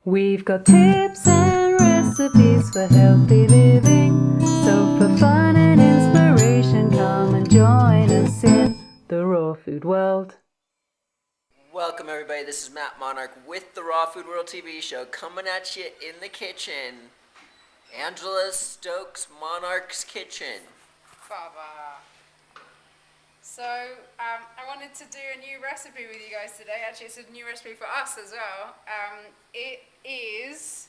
We've got tips and recipes for healthy living. So for fun and inspiration, come and join us in the raw food world. Welcome everybody, this is Matt Monarch with the Raw Food World TV show, coming at you in the kitchen. Angela Stokes' Monarch's Kitchen. Baba. So, I wanted to do a new recipe with you guys today. Actually, it's a new recipe for us as well. It is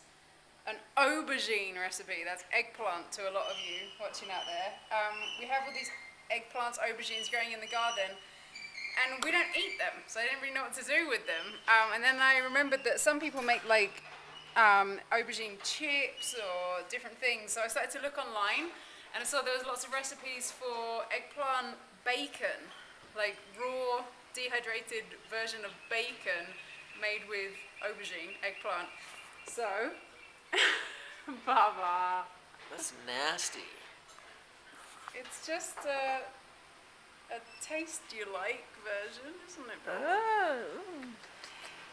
an aubergine recipe. That's eggplant to a lot of you watching out there. We have all these eggplants, aubergines growing in the garden, and we don't eat them, so I didn't really know what to do with them. And then I remembered that some people make like aubergine chips or different things, so I started to look online, and I saw there was lots of recipes for eggplant bacon, like raw dehydrated version of bacon made with aubergine eggplant. So Baba, That's nasty. it's just a taste you like version, isn't it, Baba?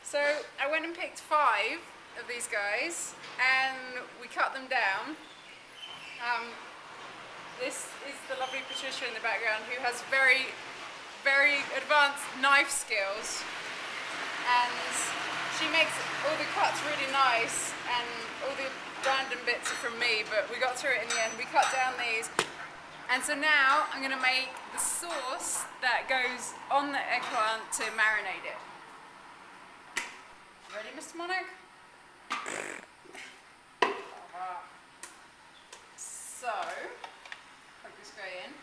So I went and picked 5 of these guys and we cut them down. This is the lovely Patricia in the background who has very, very advanced knife skills, and she makes all the cuts really nice, and all the random bits are from me, but we got through it in the end. We cut down these, and so now I'm going to make the sauce that goes on the eggplant to marinate it. Ready, Mr. Monarch? So, plug this guy in.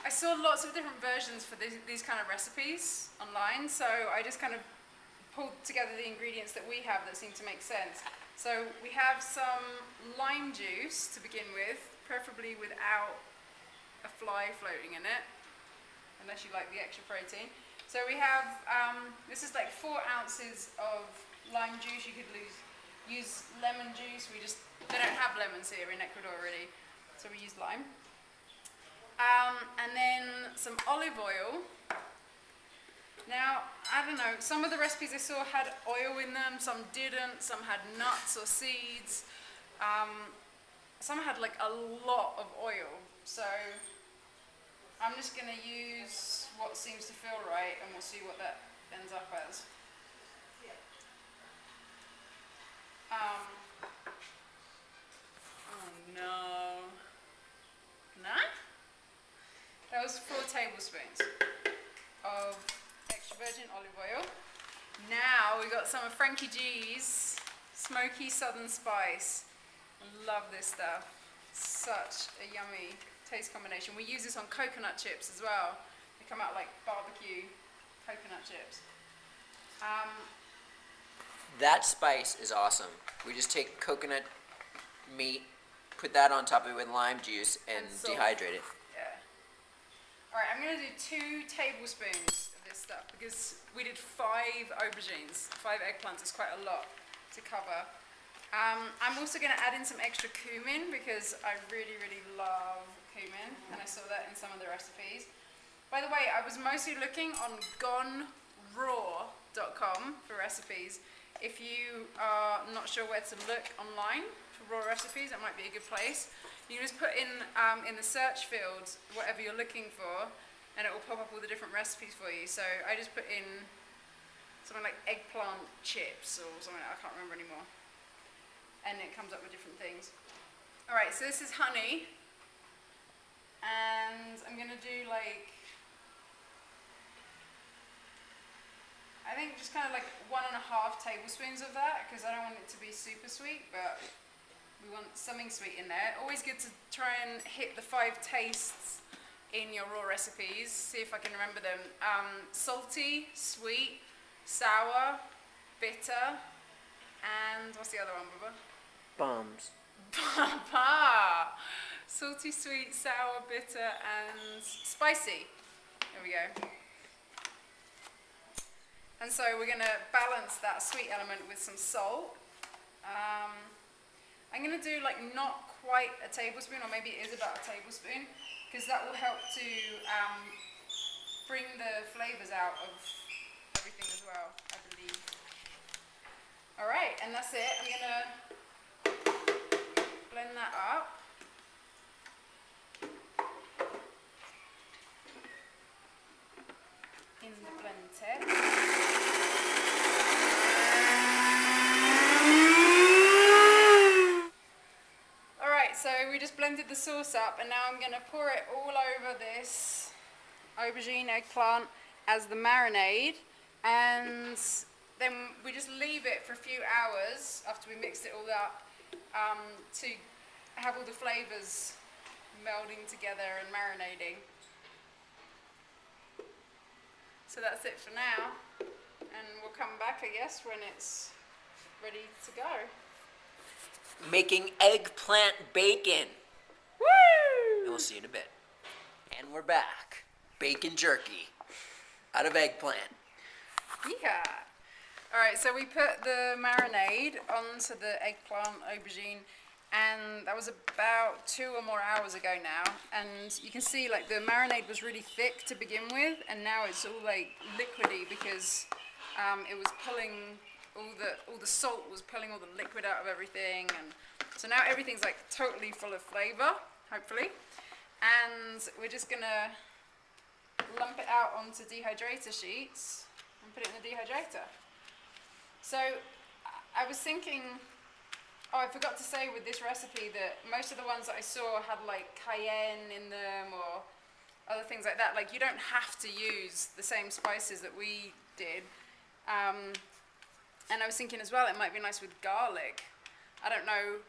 I saw lots of different versions for these kind of recipes online, so I just kind of pulled together the ingredients that we have that seem to make sense. So we have some lime juice to begin with, preferably without a fly floating in it, unless you like the extra protein. So we have, this is like 4 ounces of lime juice. You could use lemon juice. They don't have lemons here in Ecuador really, so we use lime. And then some olive oil. Now, I don't know, some of the recipes I saw had oil in them, some didn't, some had nuts or seeds. Some had like a lot of oil, so I'm just going to use what seems to feel right and we'll see what that ends up as. Oh no. Nah? That was 4 tablespoons of extra virgin olive oil. Now we got some of Frankie G's smoky southern spice. I love this stuff. Such a yummy taste combination. We use this on coconut chips as well. They come out like barbecue coconut chips. That spice is awesome. We just take coconut meat, put that on top of it with lime juice, and salt. dehydrate it. Yeah. Alright, I'm going to do 2 tablespoons of this stuff because we did 5 aubergines. 5 eggplants is quite a lot to cover. I'm also going to add in some extra cumin because I really, really love cumin, and I saw that in some of the recipes. By the way, I was mostly looking on goneraw.com for recipes. If you are not sure where to look online for raw recipes, that might be a good place. You can just put in the search field whatever you're looking for, and it will pop up all the different recipes for you. So I just put in something like eggplant chips or something, I can't remember anymore. And it comes up with different things. Alright, so this is honey. And I'm going to do like, I think just kind of like 1.5 tablespoons of that, because I don't want it to be super sweet, but we want something sweet in there. Always good to try and hit the 5 tastes in your raw recipes. See if I can remember them. Salty, sweet, sour, bitter, and what's the other one, Bubba? Bums. Baba! Salty, sweet, sour, bitter, and spicy. There we go. And so we're going to balance that sweet element with some salt. I'm going to do like not quite a tablespoon, or maybe it is about a tablespoon, because that will help to bring the flavours out of everything as well, I believe. All and that's it. I'm gonna blend that up. In the blender. Alright, so we just blended the sauce up and now I'm going to pour it all over this aubergine eggplant as the marinade, and then we just leave it for a few hours after we mixed it all up to have all the flavours melding together and marinating. So that's it for now, and we'll come back, I guess, when it's ready to go. Making eggplant bacon. Woo! And we'll see you in a bit. And we're back. Bacon jerky out of eggplant. Yeah. Alright, so we put the marinade onto the eggplant aubergine, and that was about 2 or more hours ago now. And you can see like the marinade was really thick to begin with, and now it's all like liquidy because it was pulling all the salt was pulling all the liquid out of everything, and so now everything's like totally full of flavor, hopefully. And we're just gonna lump it out onto dehydrator sheets and put it in the dehydrator. So I was thinking, oh, I forgot to say with this recipe that most of the ones that I saw had like cayenne in them or other things like that. Like, you don't have to use the same spices that we did. And I was thinking as well, it might be nice with garlic. I don't know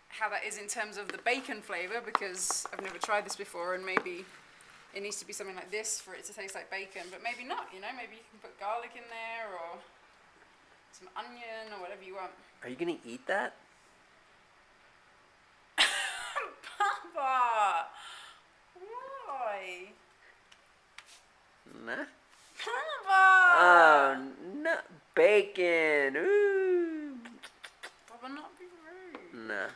how that is in terms of the bacon flavour because I've never tried this before, and maybe it needs to be something like this for it to taste like bacon, but maybe not, you know, maybe you can put garlic in there or some onion or whatever you want. Are you gonna eat that? Papa! Why? Nah. Papa! Oh, no. Bacon. Ooh. Papa, not be rude. Nah.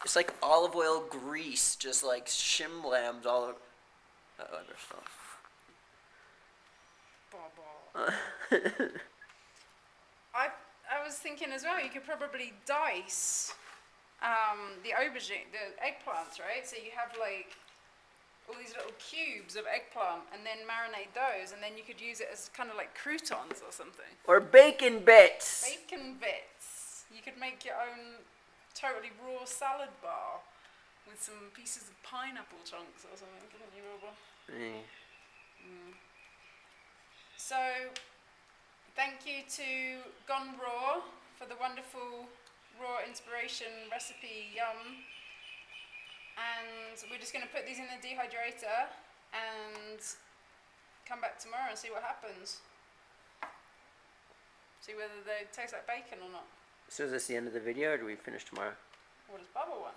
It's like olive oil grease, just like shimlams all over. Oh, I Papa. I was thinking as well, you could probably dice the aubergine, the eggplants, right? So you have like all these little cubes of eggplant and then marinate those, and then you could use it as kind of like croutons or something. Or bacon bits. Bacon bits. You could make your own totally raw salad bar with some pieces of pineapple chunks or something, couldn't you, Robert? So, thank you to Gone Raw for the wonderful raw inspiration recipe, yum. And we're just going to put these in the dehydrator and come back tomorrow and see what happens. See whether they taste like bacon or not. So is this the end of the video, or do we finish tomorrow? What does Bubba want?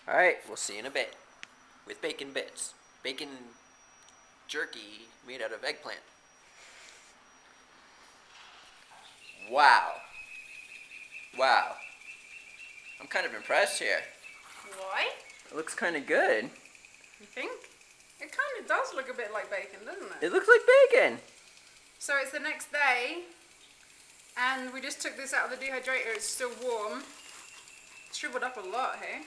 Alright, we'll see you in a bit. With bacon bits. Bacon jerky made out of eggplant. Wow. Wow. I'm kind of impressed here. Why? It looks kind of good. You think? It kind of does look a bit like bacon, doesn't it? It looks like bacon. So it's the next day, and we just took this out of the dehydrator. It's still warm. It's shriveled up a lot, hey?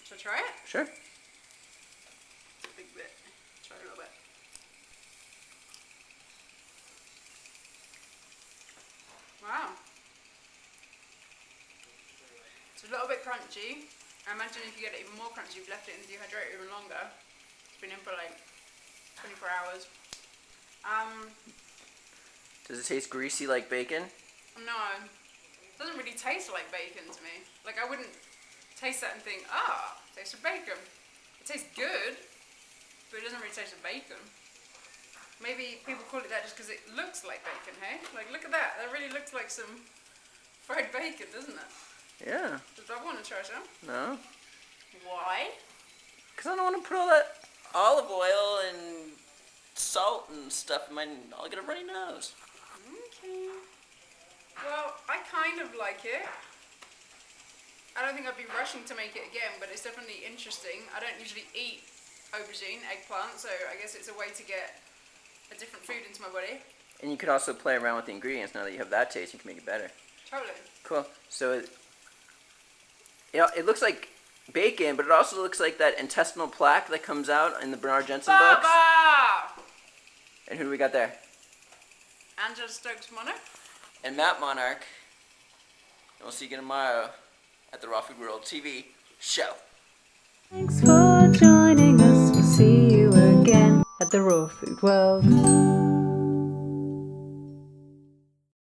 Should I try it? Sure. It's a big bit. Try a little bit. Wow. It's a little bit crunchy. I imagine if you get it even more crunchy, you've left it in the dehydrator even longer. It's been in for like 24 hours. Does it taste greasy like bacon? No, it doesn't really taste like bacon to me. Like, I wouldn't taste that and think, ah, tastes of bacon. It tastes good, but it doesn't really taste of bacon. Maybe people call it that just because it looks like bacon, hey? Like, look at that. That really looks like some fried bacon, doesn't it? Yeah. Does Bob want to try some? No. Why? Because I don't want to put all that olive oil and salt and stuff in my... I'll get a runny nose. Okay. Well, I kind of like it. I don't think I'd be rushing to make it again, but it's definitely interesting. I don't usually eat aubergine, eggplant, so I guess it's a way to get a different food into my body. And you could also play around with the ingredients now that you have that taste. You can make it better. Totally. Cool. So it looks like bacon, but it also looks like that intestinal plaque that comes out in the Bernard Jensen books. Baba! And who do we got there? Angela Stokes Monarch. And Matt Monarch. And we'll see you again tomorrow at the Raw Food World TV show. Thanks for joining us. We'll see you again at the Raw Food World.